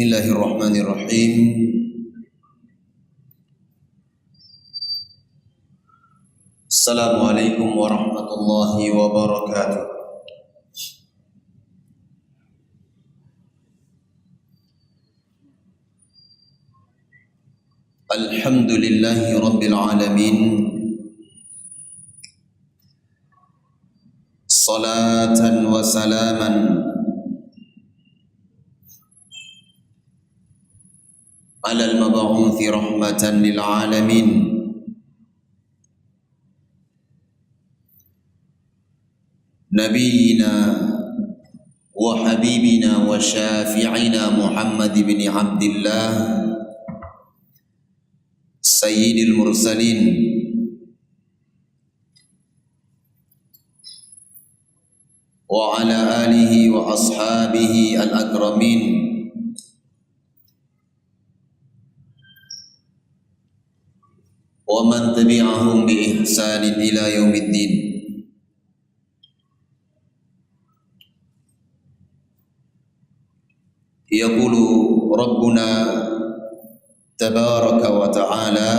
Bismillahirrahmanirrahim. Assalamualaikum warahmatullahi wabarakatuh. Alhamdulillahi rabbil alamin. Salatan wa salaman ala al-mab'uthi rahmatan lil alamin. Nabiyyina wa habibina wa syafi'ina Muhammad bin Abdillah Sayyidil Mursalin wa ala alihi wa ashabihi al-akramin wa man tabi'ahum bi ihsanin ila yaumiddin. Yaqulu Rabbuna tabaraka wa ta'ala,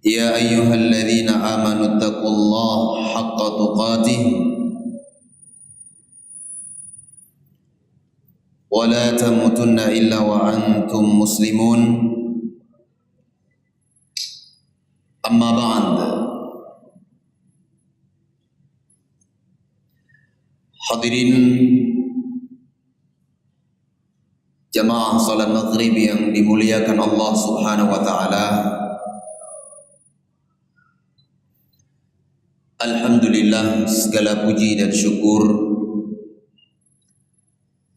ya ayyuhalladzina amanu taqullaha haqqa tuqatih wa la tamutunna illa wa antum muslimun. Amma ba'd. Hadirin jamaah salat maghrib yang dimuliakan Allah Subhanahu wa taala. Alhamdulillah, segala puji dan syukur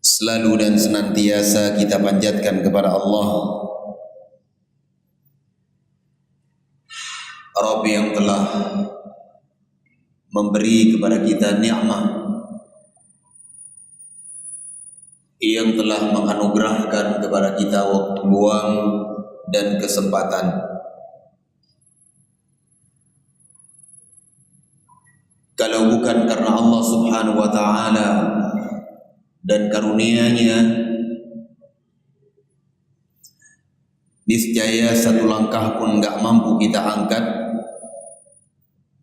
selalu dan senantiasa kita panjatkan kepada Allah, Rabb yang telah memberi kepada kita nikmat, yang telah menganugerahkan kepada kita waktu luang dan kesempatan. Kalau bukan karena Allah Subhanahu wa ta'ala dan karunia-Nya, niscaya satu langkah pun enggak mampu kita angkat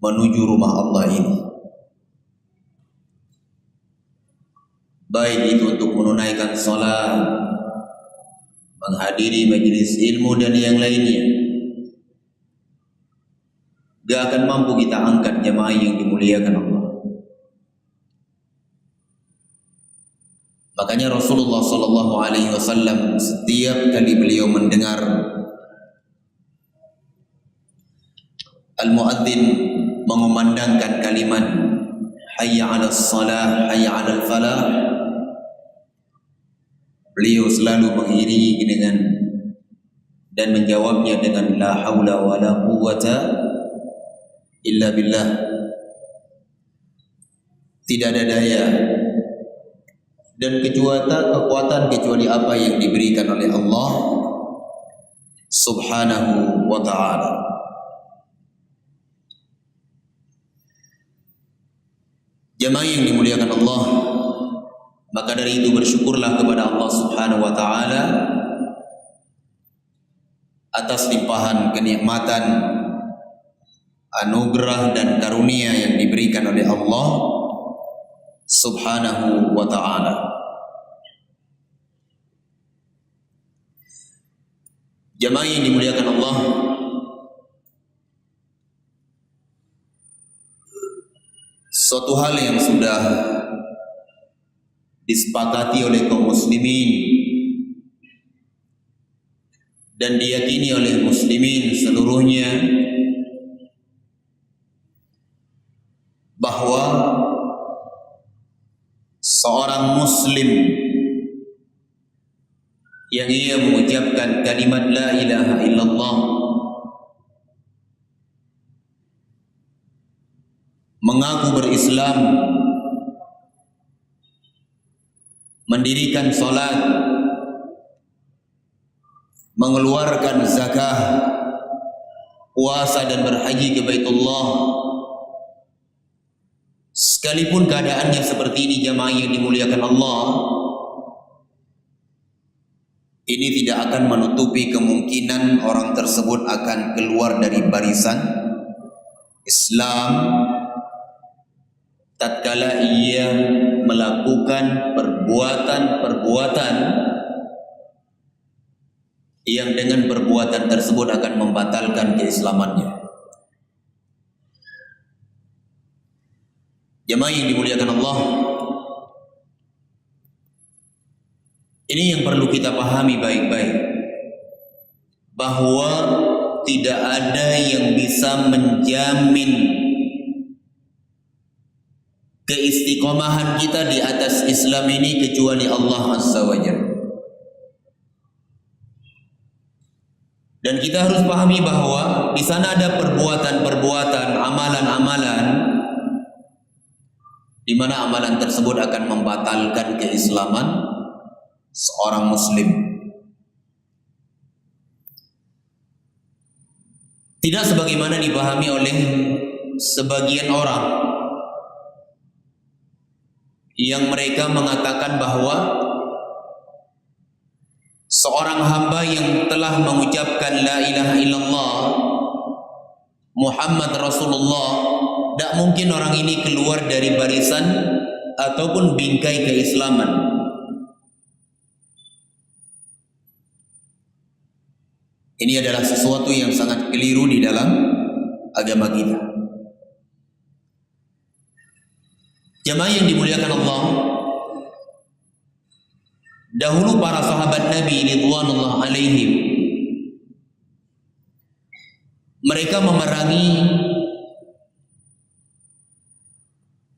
menuju rumah Allah ini. Baik itu untuk menunaikan salat, menghadiri majelis ilmu dan yang lainnya, gak akan mampu kita angkat jemaah yang dimuliakan Allah. Makanya Rasulullah sallallahu alaihi wasallam setiap kali beliau mendengar al-muadzin mengumandangkan kalimat hayya 'alas shalah, hayya 'alal falah, beliau selalu mengiringi dengan dan menjawabnya dengan la haula wala quwwata illa billah. Tidak ada daya dan kekuatan kecuali apa yang diberikan oleh Allah Subhanahu wa ta'ala. Jemaah yang dimuliakan Allah, maka dari itu bersyukurlah kepada Allah Subhanahu wa ta'ala atas limpahan kenikmatan, anugerah dan karunia yang diberikan oleh Allah Subhanahu wa ta'ala. Jemaah yang dimuliakan Allah, suatu hal yang sudah disepakati oleh kaum muslimin dan diyakini oleh muslimin seluruhnya bahwa seorang muslim yang ia mengucapkan kalimat la ilaha illallah, mengaku berislam, mendirikan salat, mengeluarkan zakah, puasa dan berhaji ke Baitullah, Sekalipun keadaannya seperti ini jamaah yang dimuliakan Allah, ini tidak akan menutupi kemungkinan orang tersebut akan keluar dari barisan Islam tatkala ia melakukan perbuatan-perbuatan yang dengan perbuatan tersebut akan membatalkan keislamannya. Jemaah yang dimuliakan Allah, ini yang perlu kita pahami baik-baik, bahwa tidak ada yang bisa menjamin keistiqomahan kita di atas Islam ini kecuali Allah Azza wa Jalla. Dan kita harus pahami bahwa di sana ada perbuatan-perbuatan, amalan-amalan di mana amalan tersebut akan membatalkan keislaman seorang muslim. Tidak sebagaimana dipahami oleh sebagian orang yang mereka mengatakan bahwa seorang hamba yang telah mengucapkan la ilaha illallah Muhammad Rasulullah, tidak mungkin orang ini keluar dari barisan ataupun bingkai keislaman. Ini adalah sesuatu yang sangat keliru di dalam agama kita. Jamaah yang dimuliakan Allah, dahulu para sahabat Nabi ridwanullah alaihim, mereka memerangi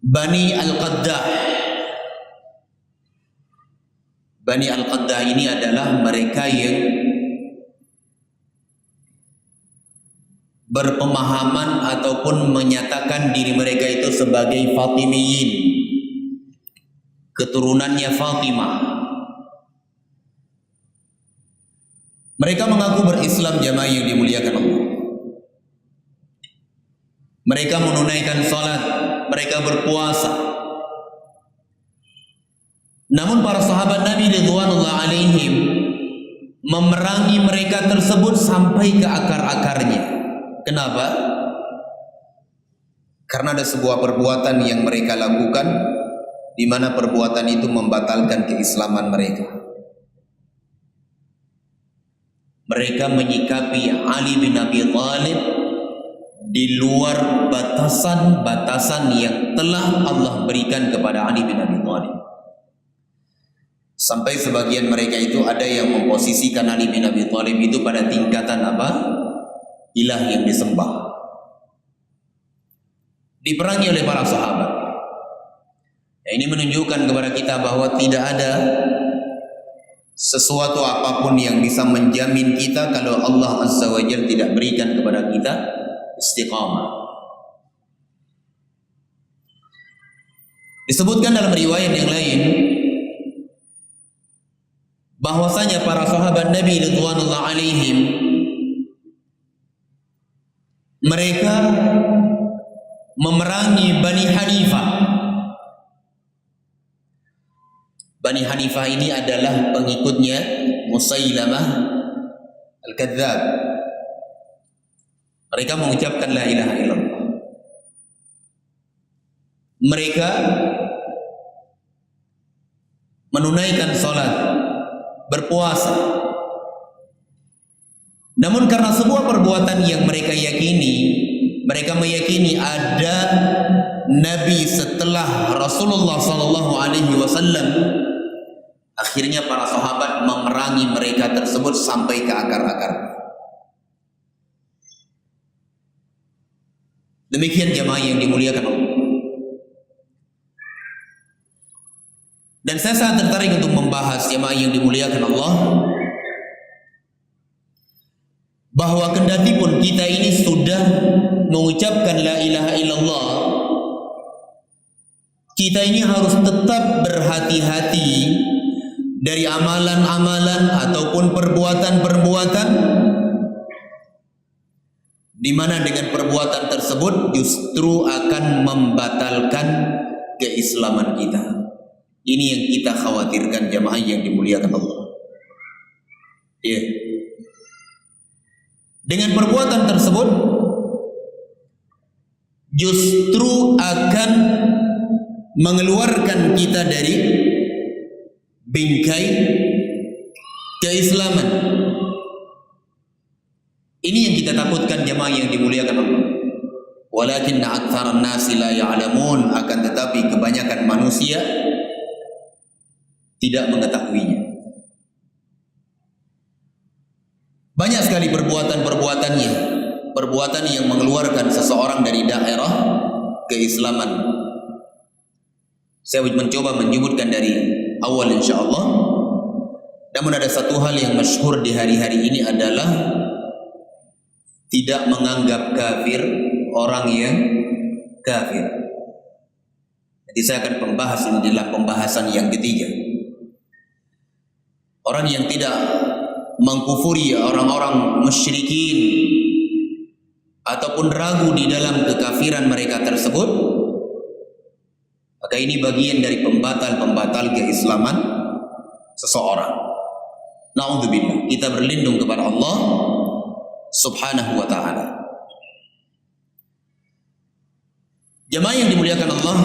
Bani Al-Qaddah. Bani Al-Qaddah ini adalah mereka yang berpemahaman ataupun menyatakan diri mereka itu sebagai Fatimiyin, keturunannya Fatimah. Mereka mengaku berislam jamaah yang dimuliakan Allah. Mereka menunaikan salat, mereka berpuasa. Namun para sahabat Nabi ridwanullah alaihim memerangi mereka tersebut sampai ke akar-akarnya. Kenapa? Karena ada sebuah perbuatan yang mereka lakukan di mana perbuatan itu membatalkan keislaman mereka. Mereka menyikapi Ali bin Abi Thalib di luar batasan-batasan yang telah Allah berikan kepada Ali bin Abi Thalib. Sampai sebagian mereka itu ada yang memposisikan Ali bin Abi Thalib itu pada tingkatan apa? Ilah yang disembah. Diperangi oleh para sahabat. Ini menunjukkan kepada kita bahwa tidak ada sesuatu apapun yang bisa menjamin kita kalau Allah Azza wa Jalla tidak berikan kepada kita istiqamah. Disebutkan dalam riwayat yang lain bahwasanya para sahabat Nabi ridwanullah alaihim mereka memerangi Bani Hanifah. Bani Hanifah ini adalah pengikutnya Musailamah Al-Kadzdzab. Mereka mengucapkan la ilaha illallah. Mereka menunaikan salat, berpuasa. Namun karena sebuah perbuatan yang mereka yakini, mereka meyakini ada Nabi setelah Rasulullah SAW, akhirnya para sahabat memerangi mereka tersebut sampai ke akar-akar. Demikian jamaah yang dimuliakan Allah. Dan saya sangat tertarik untuk membahas jamaah yang dimuliakan Allah, bahwa kendati pun kita ini sudah mengucapkan la ilaha illallah, kita ini harus tetap berhati-hati dari amalan-amalan ataupun perbuatan-perbuatan di mana dengan perbuatan tersebut justru akan membatalkan keislaman kita. Ini yang kita khawatirkan jamaah yang dimuliakan Allah. Ya. Dengan perbuatan tersebut justru akan mengeluarkan kita dari bingkai keislaman. Ini yang kita takutkan jemaah yang dimuliakan Allah. Walakinna aktsaran nasi la ya'lamun, akan tetapi kebanyakan manusia tidak mengetahuinya. Banyak sekali perbuatan-perbuatannya, perbuatan yang mengeluarkan seseorang dari daerah keislaman. Saya mencoba menyebutkan dari awal insyaallah. Namun ada satu hal yang masyhur di hari-hari ini adalah tidak menganggap kafir orang yang kafir. Jadi saya akan membahas ini adalah pembahasan yang ketiga. Orang yang tidak mengkufuri orang-orang musyrikin ataupun ragu di dalam kekafiran mereka tersebut, maka ini bagian dari pembatal-pembatal keislaman seseorang. Na'udzubillah, kita berlindung kepada Allah Subhanahu wa ta'ala. Jemaah yang dimuliakan Allah,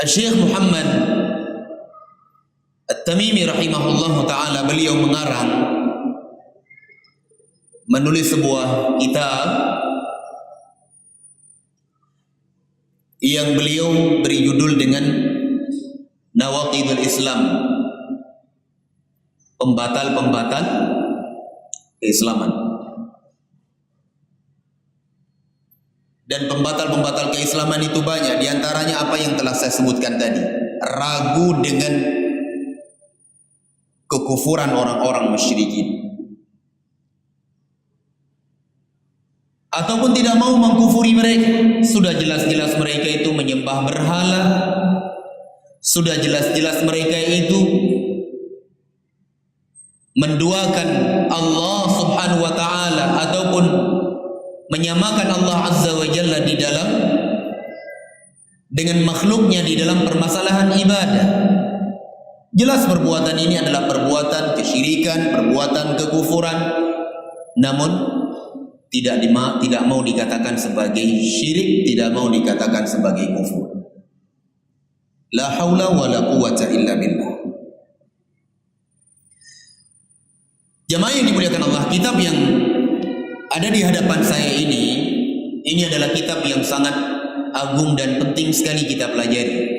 Syekh Muhammad At-Tamimi rahimahullah ta'ala, beliau mengarang menulis sebuah kitab yang beliau beri judul dengan Nawaqidul Islam, pembatal-pembatal keislaman. Dan pembatal-pembatal keislaman itu banyak. Di antaranya apa yang telah saya sebutkan tadi, ragu dengan kekufuran orang-orang musyrikin, ataupun tidak mau mengkufuri mereka. Sudah jelas-jelas mereka itu menyembah berhala, sudah jelas-jelas mereka itu menduakan Allah Subhanahu wa ta'ala ataupun menyamakan Allah Azza wa Jalla di dalam dengan makhluknya di dalam permasalahan ibadah. Jelas perbuatan ini adalah perbuatan kesyirikan, perbuatan kekufuran, namun tidak mau dikatakan sebagai syirik, tidak mau dikatakan sebagai kufur. La haula wa la quwwata illa billah. Jemaah yang dimuliakan Allah, kitab yang ada di hadapan saya ini adalah kitab yang sangat agung dan penting sekali kita pelajari.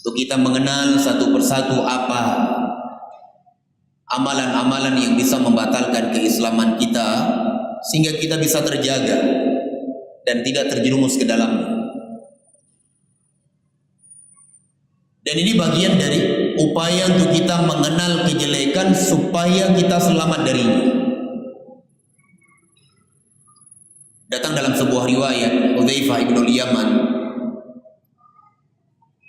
Untuk kita mengenal satu persatu apa amalan-amalan yang bisa membatalkan keislaman kita, sehingga kita bisa terjaga dan tidak terjerumus ke dalamnya. Dan ini bagian dari upaya untuk kita mengenal kejelekan supaya kita selamat darinya. Datang dalam sebuah riwayat, Hudzaifah ibn al-Yaman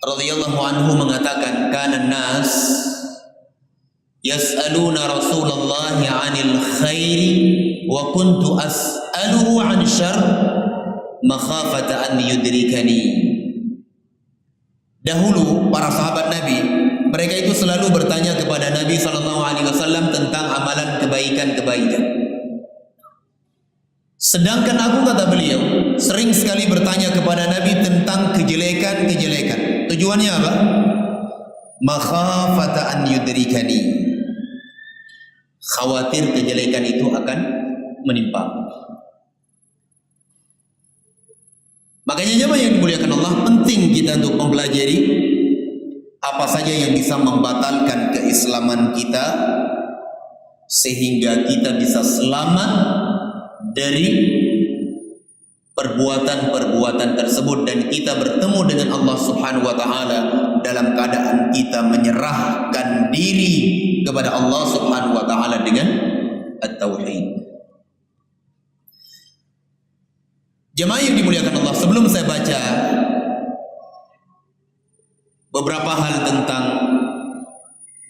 radhiyallahu anhu mengatakan, kana nas yas'aluna Rasulullah 'anil khairi wa kuntu as'aluhu 'an syarr makhafata an yudrikani. Dahulu para sahabat Nabi, mereka itu selalu bertanya kepada Nabi SAW tentang amalan kebaikan-kebaikan. Sedangkan aku, kata beliau, sering sekali bertanya kepada Nabi tentang kejelekan-kejelekan. Tujuannya apa? Makhafata an yudrikani, khawatir kejelekan itu akan menimpa. Makanya jemaah yang dimuliakan Allah, penting kita untuk mempelajari apa saja yang bisa membatalkan keislaman kita sehingga kita bisa selamat dari perbuatan-perbuatan tersebut dan kita bertemu dengan Allah Subhanahu wa ta'ala dalam keadaan kita menyerahkan diri kepada Allah Subhanahu wa ta'ala dengan at-tauhid. Jemaah yang dimuliakan Allah, sebelum saya baca beberapa hal tentang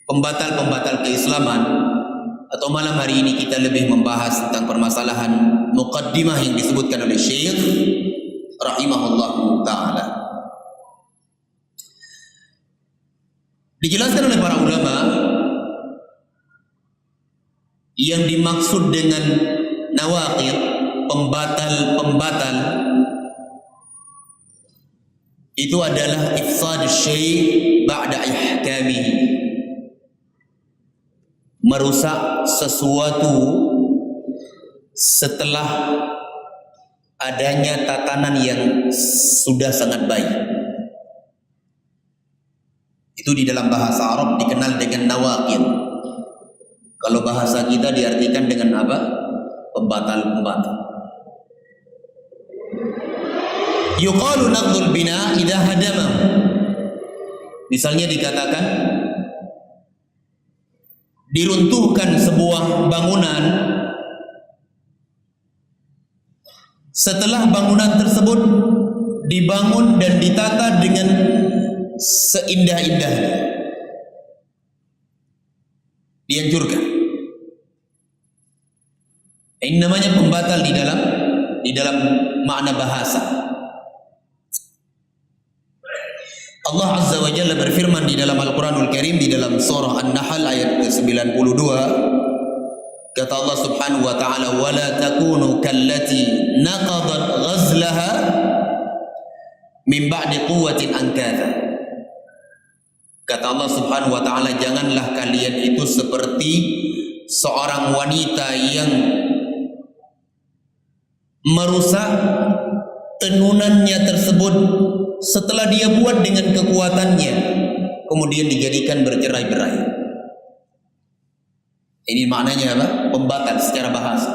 pembatal-pembatal keislaman, atau malam hari ini kita lebih membahas tentang permasalahan muqaddimah yang disebutkan oleh Syekh rahimahullahu ta'ala. Dijelaskan oleh para ulama yang dimaksud dengan nawaqid, pembatal-pembatal, itu adalah ifsadus syai' ba'da ihkamihi, merusak sesuatu setelah adanya tatanan yang sudah sangat baik. Itu di dalam bahasa Arab dikenal dengan nawaqid. Kalau bahasa kita diartikan dengan apa? Pembatal-pembatal. Yuqalu naqdul bina idza hadama. Misalnya dikatakan diruntuhkan sebuah bangunan setelah bangunan tersebut dibangun dan ditata dengan seindah-indahnya, dihancurkan. Ini namanya pembatal di dalam makna bahasa. Allah Azza wa Jalla berfirman di dalam Al-Quranul Karim di dalam surah An-Nahl ayat ke-92, kata Allah Subhanahu wa ta'ala, wala takunu kallati naqadat ghazlaha min ba'di quwwatin ankatha. Kata Allah Subhanahu wa ta'ala, janganlah kalian itu seperti seorang wanita yang merusak tenunannya tersebut setelah dia buat dengan kekuatannya, kemudian dijadikan bercerai-berai. Ini maknanya apa? Pembatal secara bahasa.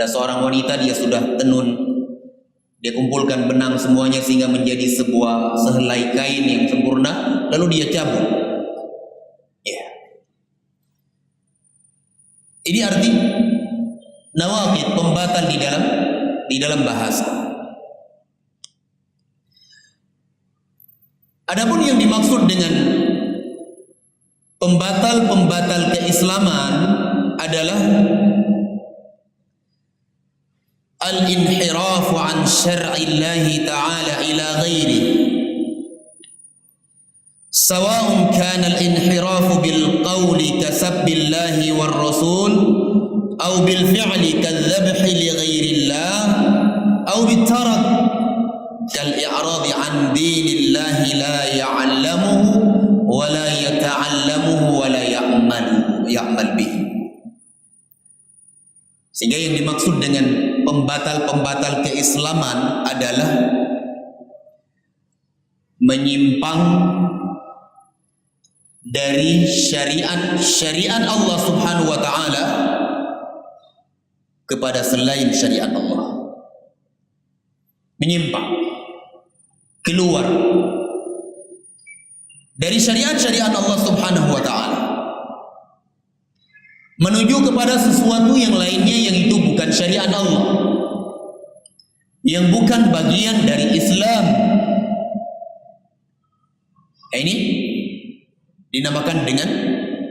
Ada seorang wanita, dia sudah tenun, dia kumpulkan benang semuanya sehingga menjadi sebuah sehelai kain yang sempurna, lalu dia cabut. Ya. Ini arti nawaqid, pembatal di dalam bahasa. Adapun yang dimaksud dengan pembatal-pembatal keislaman adalah al-inhirafu an syar'illahi ta'ala ila ghairi, sawa'un kana al-inhirafu bil qawli kasabbillahi war rasul aw bil fi'li kadhabhi li ghairillah aw bit tarak kal-i'radi an dinillahi la ya'lamuhu wa la yata'allamuhu wa la ya'mal bihi. Sehingga yang dimaksud dengan pembatal-pembatal keislaman adalah menyimpang dari syariat Allah Subhanahu wa ta'ala kepada selain syariat Allah. Menyimpang, keluar dari syariat-syariat Allah Subhanahu wa ta'ala menuju kepada sesuatu yang lainnya yang itu bukan syariat Allah, yang bukan bagian dari Islam. Ini dinamakan dengan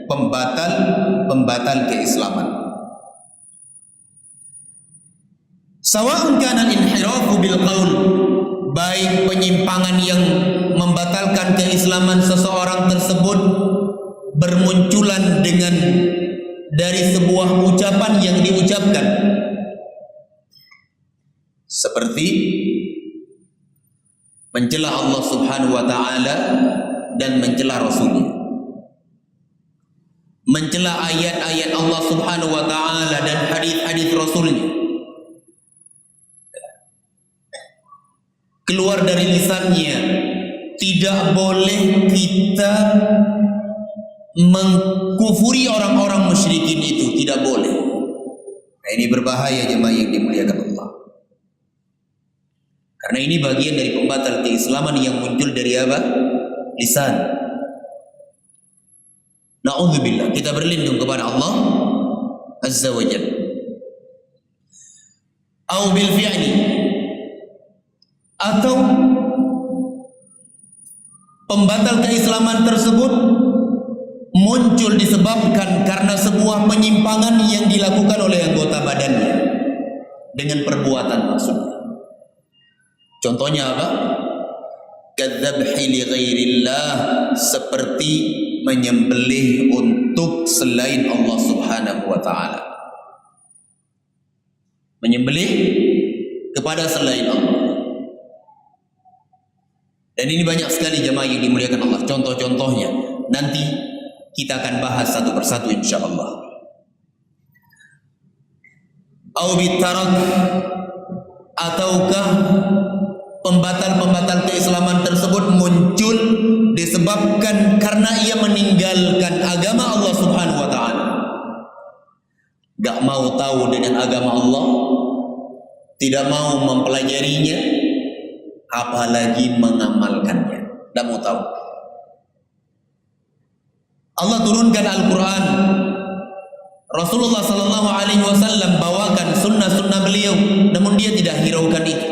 pembatal keislaman. Sawa'un kana al-inhirafu bil qaul, baik penyimpangan yang membatalkan keislaman seseorang tersebut bermunculan dengan dari sebuah ucapan yang diucapkan, seperti mencela Allah Subhanahu wa ta'ala dan mencela Rasulnya, mencela ayat-ayat Allah Subhanahu wa ta'ala dan hadis-hadis Rasulnya, keluar dari lisannya. Tidak boleh kita mengkufuri orang-orang musyrikin itu, tidak boleh. Nah, ini berbahaya jemaah yang dimuliakan Allah, karena ini bagian dari pembatal keislaman yang muncul dari apa? Lisan. Na'udzubillah, kita berlindung kepada Allah Azza wa Jalla. Au bil fi'li, atau pembatal keislaman tersebut muncul disebabkan karena sebuah penyimpangan yang dilakukan oleh anggota badannya dengan perbuatan maksudnya. Contohnya apa? Kadzabhi li ghairillah, seperti menyembelih untuk selain Allah Subhanahu wa taala. Menyembelih kepada selain Allah. Dan ini banyak sekali jemaah yang dimuliakan Allah. Contoh-contohnya nanti kita akan bahas satu persatu insyaallah. Au bitarak, ataukah pembatal-pembatal keislaman tersebut muncul disebabkan karena ia meninggalkan agama Allah Subhanahu wa taala. Gak mau tahu dengan agama Allah, tidak mau mempelajarinya, apalagi mengamalkannya. Gak mau tahu. Allah turunkan Al-Quran, Rasulullah sallallahu alaihi wasallam bawakan sunnah-sunnah beliau, namun dia tidak hiraukan itu.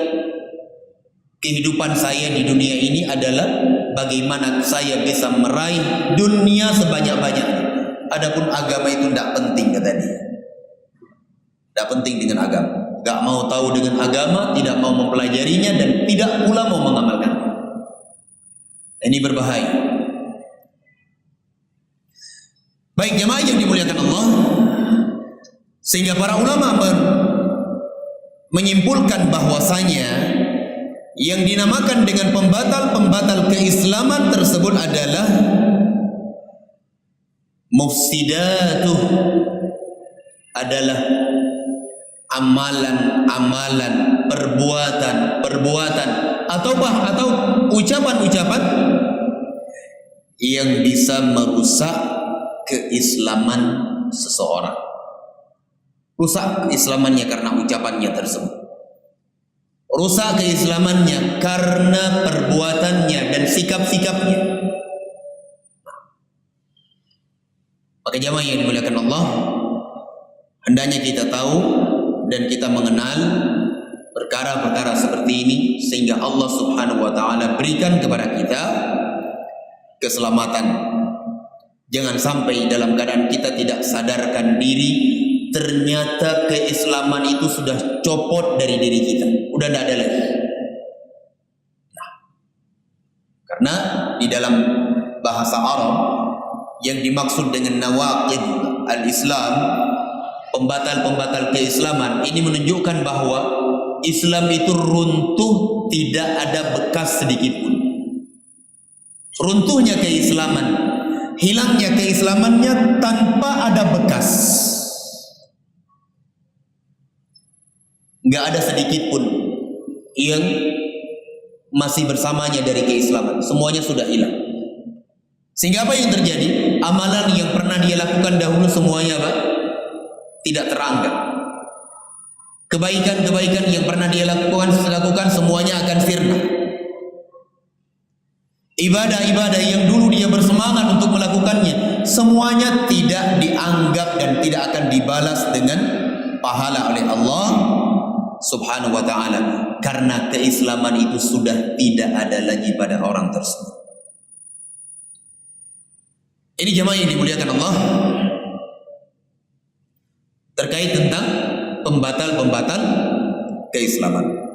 Kehidupan saya di dunia ini adalah bagaimana saya bisa meraih dunia sebanyak-banyaknya. Adapun agama itu tidak penting, kata dia. Tidak penting dengan agama. Gak mau tahu dengan agama, tidak mau mempelajarinya, dan tidak pula mau mengamalkannya. Ini berbahaya. Baik jemaah yang dimuliakan Allah, sehingga para ulama menyimpulkan bahwasanya yang dinamakan dengan pembatal-pembatal keislaman tersebut adalah mufsidatuh, adalah amalan-amalan, perbuatan atau ucapan-ucapan yang bisa merusak keislaman seseorang. Rusak keislamannya karena ucapannya tersebut. Rusak keislamannya karena perbuatannya dan sikap-sikapnya. Maka jamaah yang dimuliakan Allah, hendaknya kita tahu dan kita mengenal perkara-perkara seperti ini, sehingga Allah Subhanahu wa taala berikan kepada kita keselamatan. Jangan sampai dalam keadaan kita tidak sadarkan diri, ternyata keislaman itu sudah copot dari diri kita, udah tidak ada lagi. Nah, karena di dalam bahasa Arab yang dimaksud dengan nawaqid al-Islam, pembatal-pembatal keislaman, ini menunjukkan bahwa Islam itu runtuh, tidak ada bekas sedikit pun. Runtuhnya keislaman, hilangnya keislamannya tanpa ada bekas. Enggak ada sedikit pun yang masih bersamanya dari keislaman. Semuanya sudah hilang. Sehingga apa yang terjadi? Amalan yang pernah dia lakukan dahulu semuanya apa? Tidak teranggap. Kebaikan-kebaikan yang pernah dia lakukan semuanya akan sirna. Ibadah-ibadah yang dulu dia bersemangat untuk melakukannya, semuanya tidak dianggap dan tidak akan dibalas dengan pahala oleh Allah Subhanahu wa ta'ala, karena keislaman itu sudah tidak ada lagi pada orang tersebut. Ini jemaah yang dimuliakan Allah, terkait tentang pembatal-pembatal keislaman.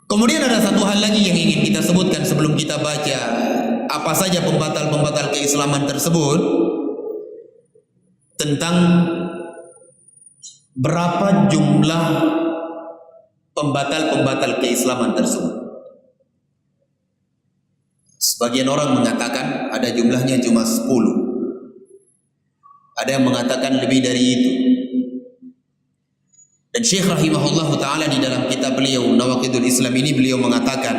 Kemudian ada satu hal lagi yang ingin kita sebutkan sebelum kita baca apa saja pembatal-pembatal keislaman tersebut, tentang berapa jumlah pembatal-pembatal keislaman tersebut. Sebagian orang mengatakan ada jumlahnya cuma 10. Ada yang mengatakan lebih dari itu. Dan Syekh rahimahullah ta'ala di dalam kitab beliau Nawaqidul Islam ini beliau mengatakan,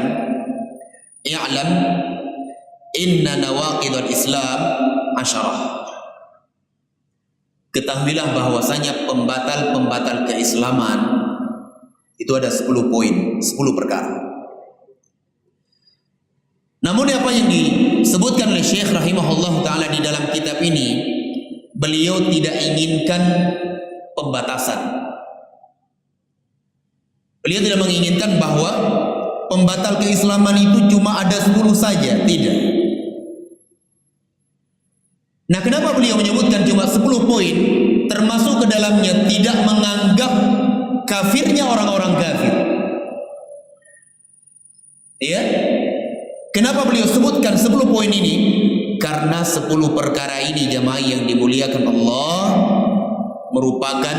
i'lam inna nawaqidul Islam 10. Ketahuilah bahwasanya pembatal-pembatal keislaman itu ada 10 poin, 10 perkara. Namun apa yang disebutkan oleh Syekh rahimahullah ta'ala di dalam kitab ini, beliau tidak inginkan pembatasan. Beliau tidak menginginkan bahwa pembatal keislaman itu cuma ada 10 saja, tidak. Nah, kenapa beliau menyebutkan cuma 10 poin, termasuk ke dalamnya tidak menganggap kafirnya orang-orang kafir. Ya. Kenapa beliau sebutkan 10 poin ini? Karena 10 perkara ini jamaah yang dimuliakan Allah merupakan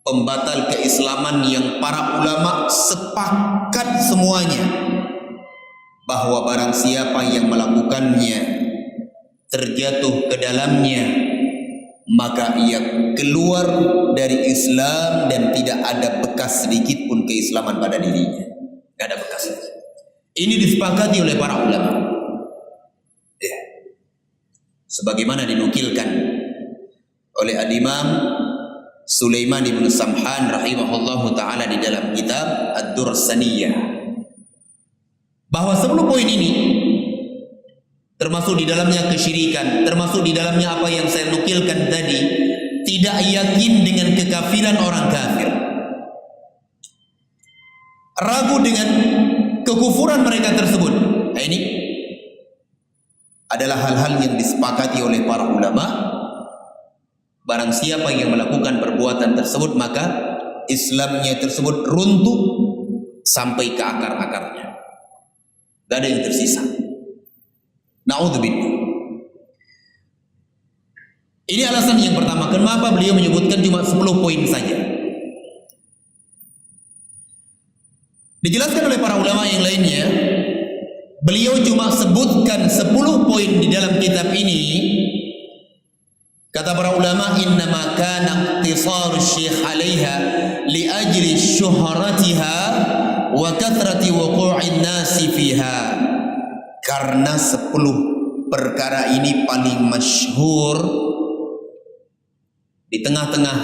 pembatal keislaman yang para ulama sepakat semuanya bahwa barang siapa yang melakukannya terjatuh ke dalamnya maka ia keluar dari Islam dan tidak ada bekas sedikit pun keislaman pada dirinya. Tidak ada bekas. Ini disepakati oleh para ulama. Ya. Sebagaimana dinukilkan oleh Al-Imam Sulaiman ibn Samhan rahimahullahu ta'ala di dalam kitab Ad-Dursaniyah, bahwa 10 poin ini termasuk di dalamnya kesyirikan, termasuk di dalamnya apa yang saya nukilkan tadi, tidak yakin dengan kekafiran orang kafir, ragu dengan kekufuran mereka tersebut. Nah, ini adalah hal-hal yang disepakati oleh para ulama. Barang siapa yang melakukan perbuatan tersebut maka Islamnya tersebut runtuh sampai ke akar-akarnya. Tidak ada yang tersisa. Na'udzubillah. Ini alasan yang pertama kenapa beliau menyebutkan cuma 10 poin saja. Dijelaskan oleh para ulama yang lainnya, beliau cuma sebutkan 10 poin di dalam kitab ini. Kata para ulama, innama kana iqtisar syekh 'alaiha li ajli syuhratiha wa kathrati wuqu'in nasi fiha. Karena 10 perkara ini paling masyhur di tengah-tengah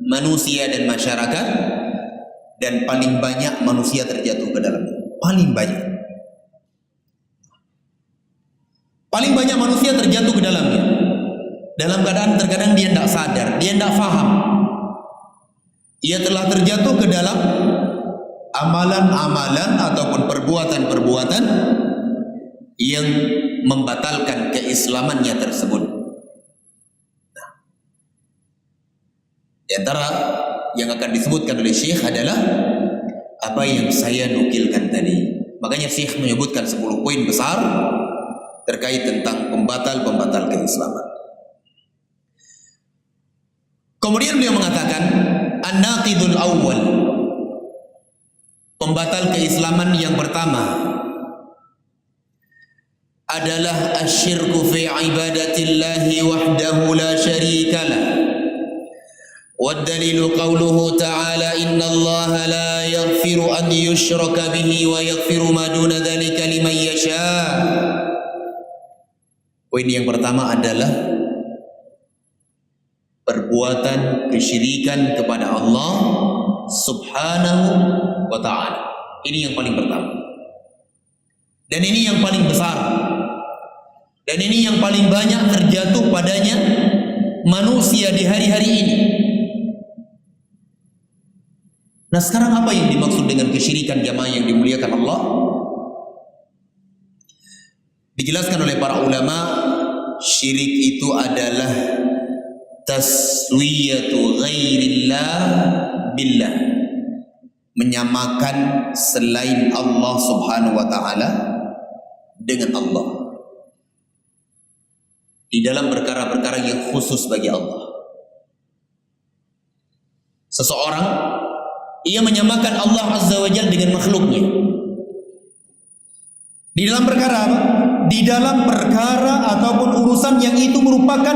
manusia dan masyarakat, dan paling banyak manusia terjatuh ke dalamnya. Paling banyak. Paling banyak manusia terjatuh ke dalamnya. Dalam keadaan terkadang dia tidak sadar, dia tidak faham. Ia telah terjatuh ke dalam amalan-amalan ataupun perbuatan-perbuatan yang membatalkan keislamannya tersebut. Nah, di antara yang akan disebutkan oleh Syekh adalah apa yang saya nukilkan tadi. Makanya Syekh menyebutkan 10 poin besar terkait tentang pembatal-pembatal keislaman. Kemudian beliau mengatakan an-naqidul awwal, pembatal keislaman yang pertama adalah asyirku fi ibadatillahi wahdahu la syarikalah. والدليل قوله تعالى إن الله لا يغفر أن يشرك به ويغفر ما دون ذلك لمن يشاء. Poin yang pertama adalah perbuatan kesyirikan kepada Allah Subhanahu wa ta'ala. Ini yang paling pertama. Dan ini yang paling besar. Dan ini yang paling banyak terjatuh padanya manusia di hari-hari ini. Nah, sekarang apa yang dimaksud dengan kesyirikan jamaah yang dimuliakan Allah? Dijelaskan oleh para ulama, syirik itu adalah taswiyatu ghairillah billah, menyamakan selain Allah Subhanahu wa ta'ala dengan Allah di dalam perkara-perkara yang khusus bagi Allah. Seseorang ia menyamakan Allah Azza wa Jalla dengan makhluknya. Di dalam perkara apa? Di dalam perkara ataupun urusan yang itu merupakan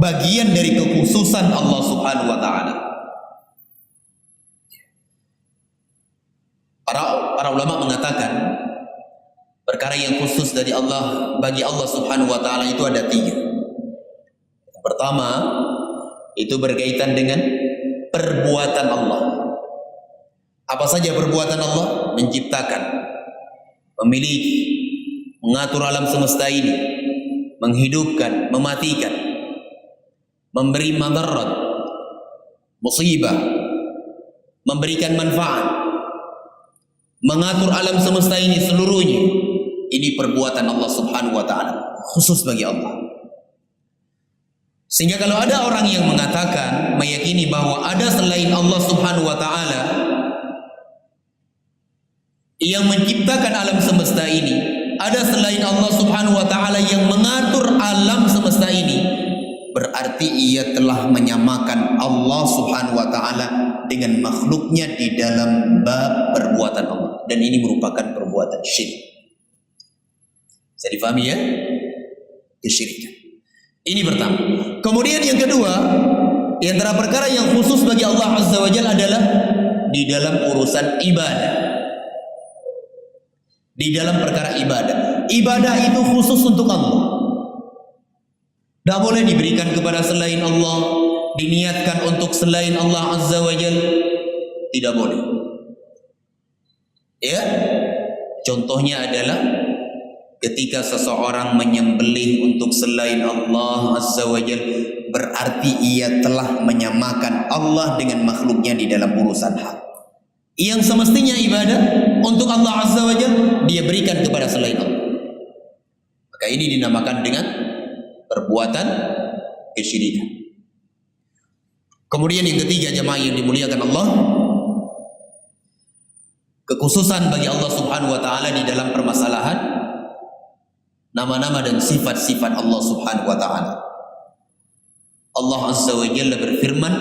bagian dari kekhususan Allah Subhanahu wa ta'ala. Para ulama mengatakan perkara yang khusus dari Allah bagi Allah Subhanahu wa ta'ala itu ada 3. Yang pertama, itu berkaitan dengan perbuatan Allah. Apa saja perbuatan Allah? Menciptakan, memiliki, mengatur alam semesta ini, menghidupkan, mematikan, memberi madarat, musibah, memberikan manfaat, mengatur alam semesta ini seluruhnya. Ini perbuatan Allah Subhanahu wa ta'ala, khusus bagi Allah. Sehingga kalau ada orang yang mengatakan, meyakini bahwa ada selain Allah Subhanahu wa ta'ala yang menciptakan alam semesta ini, ada selain Allah Subhanahu wa taala yang mengatur alam semesta ini, berarti ia telah menyamakan Allah Subhanahu wa taala dengan makhluknya di dalam bab perbuatan Allah, dan ini merupakan perbuatan syirik. Bisa difahami ya? Kesyirikan. Ini pertama. Kemudian yang kedua, di antara perkara yang khusus bagi Allah Azza wa Jalla adalah di dalam urusan ibadah. Di dalam perkara ibadah. Ibadah itu khusus untuk Allah. Tidak boleh diberikan kepada selain Allah, diniatkan untuk selain Allah Azza wa Jalla. Tidak boleh. Ya? Contohnya adalah ketika seseorang menyembelih untuk selain Allah Azza wa Jalla, berarti ia telah menyamakan Allah dengan makhluknya di dalam urusan hak. Yang semestinya ibadah untuk Allah Azza wa Jalla, dia berikan kepada selain Allah. Maka ini dinamakan dengan perbuatan kesyirikan. Kemudian yang ketiga, jemaah yang dimuliakan Allah, kekhususan bagi Allah Subhanahu wa taala di dalam permasalahan nama-nama dan sifat-sifat Allah Subhanahu wa taala. Allah Azza wa Jalla berfirman,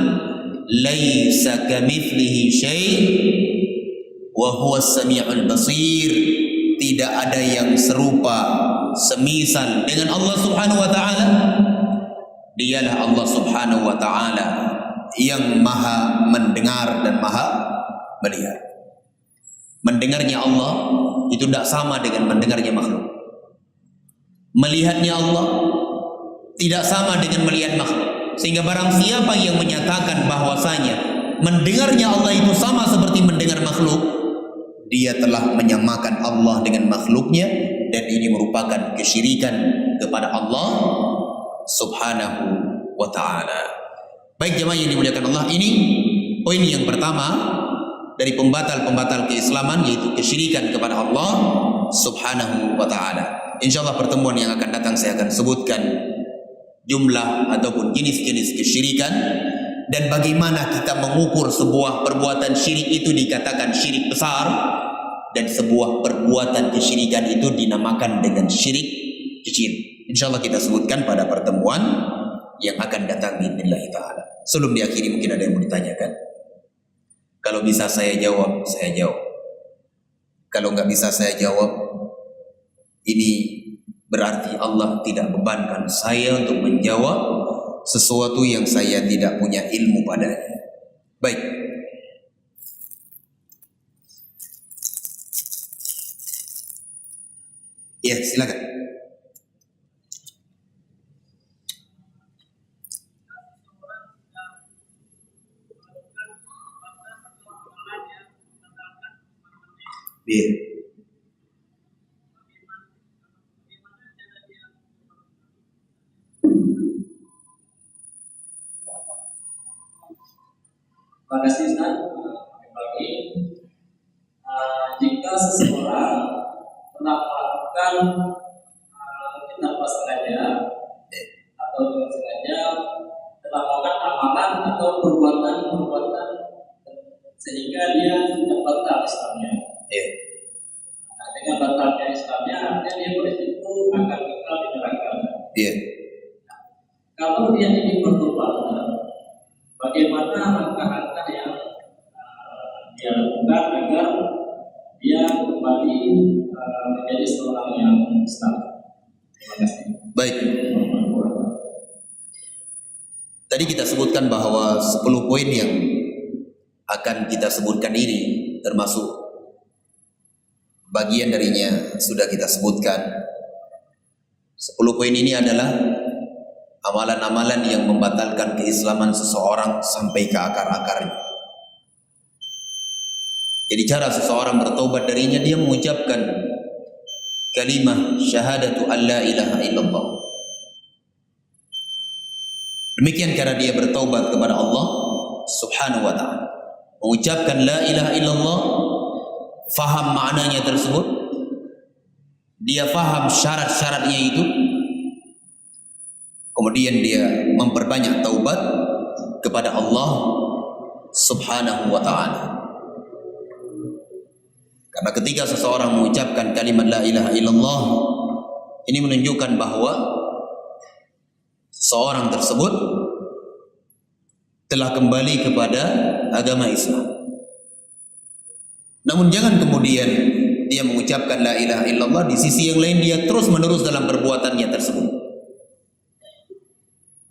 "Laisa kamitslihi syai' wa huwas samiul basir." Tidak ada yang serupa semisal dengan Allah Subhanahu wa taala. Dialah Allah Subhanahu wa taala yang maha mendengar dan maha melihat. Mendengarnya Allah itu tidak sama dengan mendengarnya makhluk. Melihatnya Allah tidak sama dengan melihat makhluk. Sehingga barang siapa yang menyatakan bahwasanya mendengarnya Allah itu sama seperti mendengar makhluk, dia telah menyamakan Allah dengan makhluknya, dan ini merupakan kesyirikan kepada Allah Subhanahu wa ta'ala. Baik jemaah yang dimuliakan Allah, ini poin yang pertama dari pembatal-pembatal keislaman, yaitu kesyirikan kepada Allah Subhanahu wa ta'ala. Insyaallah pertemuan yang akan datang saya akan sebutkan jumlah ataupun jenis-jenis kesyirikan, dan bagaimana kita mengukur sebuah perbuatan syirik itu dikatakan syirik besar, dan sebuah perbuatan kesyirikan itu dinamakan dengan syirik kecil. Insyaallah kita sebutkan pada pertemuan yang akan datang biidznillah taala. Sebelum diakhiri, mungkin ada yang mau ditanyakan. Kalau bisa saya jawab, saya jawab. Kalau nggak bisa saya jawab, ini berarti Allah tidak bebankan saya untuk menjawab sesuatu yang saya tidak punya ilmu padanya. Baik. Ya, silakan. Iya. Terima kasih Ustaz. Bagi jika seseorang telah melakukan mungkin tanpa sengaja atau dengan sengaja telah melakukan amalan atau perbuatan sehingga dia tidak batal Islamnya. Nah, dengan batalnya Islamnya artinya dia berisiko akan kekal di neraka. Nah, kalau dia ingin bertobat, bagaimana langkah-langkah yang dia lakukan agar dia kembali menjadi seorang yang Islam? Terima kasih. Baik. Tadi kita sebutkan bahwa 10 poin yang akan kita sebutkan ini termasuk bagian darinya sudah kita sebutkan. 10 poin ini adalah amalan-amalan yang membatalkan keislaman seseorang sampai ke akar-akarnya. Jadi cara seseorang bertaubat darinya, dia mengucapkan kalimah syahadatu an la ilaha illallah. Demikian cara dia bertaubat kepada Allah Subhanahu wa ta'ala. Mengucapkan la ilaha illallah, faham maknanya tersebut, dia faham syarat-syaratnya itu, kemudian dia memperbanyak taubat kepada Allah Subhanahu wa ta'ala. Karena ketika seseorang mengucapkan kalimat la ilaha illallah, ini menunjukkan bahwa seorang tersebut telah kembali kepada agama Islam. Namun jangan kemudian dia mengucapkan la ilaha illallah, di sisi yang lain dia terus menerus dalam perbuatannya tersebut.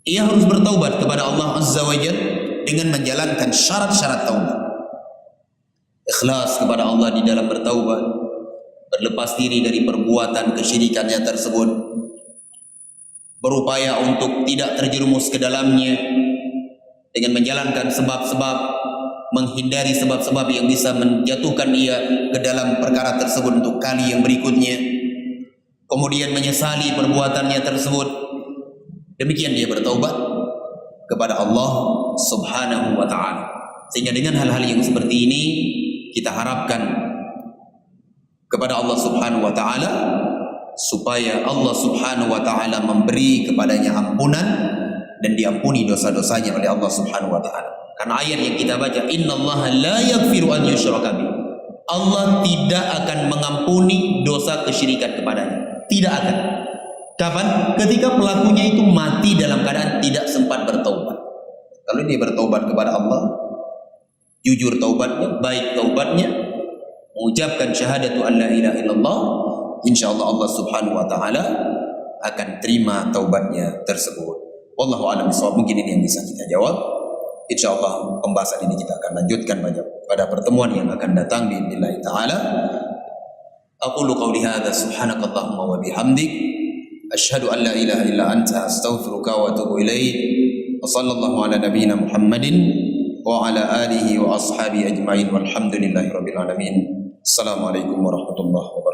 Ia harus bertaubat kepada Allah Azza wa Jalla dengan menjalankan syarat-syarat taubat. Ikhlas kepada Allah di dalam bertaubat, berlepas diri dari perbuatan kesyirikannya tersebut, berupaya untuk tidak terjerumus ke dalamnya dengan menjalankan sebab-sebab, menghindari sebab-sebab yang bisa menjatuhkan ia ke dalam perkara tersebut untuk kali yang berikutnya, kemudian menyesali perbuatannya tersebut. Demikian dia bertaubat kepada Allah Subhanahu wa ta'ala. Sehingga dengan hal-hal yang seperti ini kita harapkan kepada Allah Subhanahu wa ta'ala supaya Allah Subhanahu wa ta'ala memberi kepadanya ampunan dan diampuni dosa-dosanya oleh Allah Subhanahu wa ta'ala. Karena ayat yang kita baca, innallaha la yaghfiru an yushraka bih. Allah tidak akan mengampuni dosa kesyirikan kepadanya. Tidak akan. Kapan? Ketika pelakunya itu mati dalam keadaan tidak sempat bertaubat. Kalau dia bertaubat kepada Allah, jujur taubatnya, baik taubatnya, mengucapkan syahadatu an la ilaha illallah, insyaallah Allah Subhanahu wa taala akan terima taubatnya tersebut. Wallahu a'lam bishawab. Mungkin ini yang bisa kita jawab. Insyaallah pembahasan ini kita akan lanjutkan pada pertemuan yang akan datang biidznillah taala. Aqulu qawli hadza subhanakallahumma wa bihamdik asyhadu an la ilaha illa anta astaghfiruka wa atubu ilaik. Wa sallallahu ala nabiyyina Muhammadin wa ala alihi wa ashabihi ajma'in walhamdulillahi rabbil alamin. Assalamualaikum warahmatullahi wabarakatuh.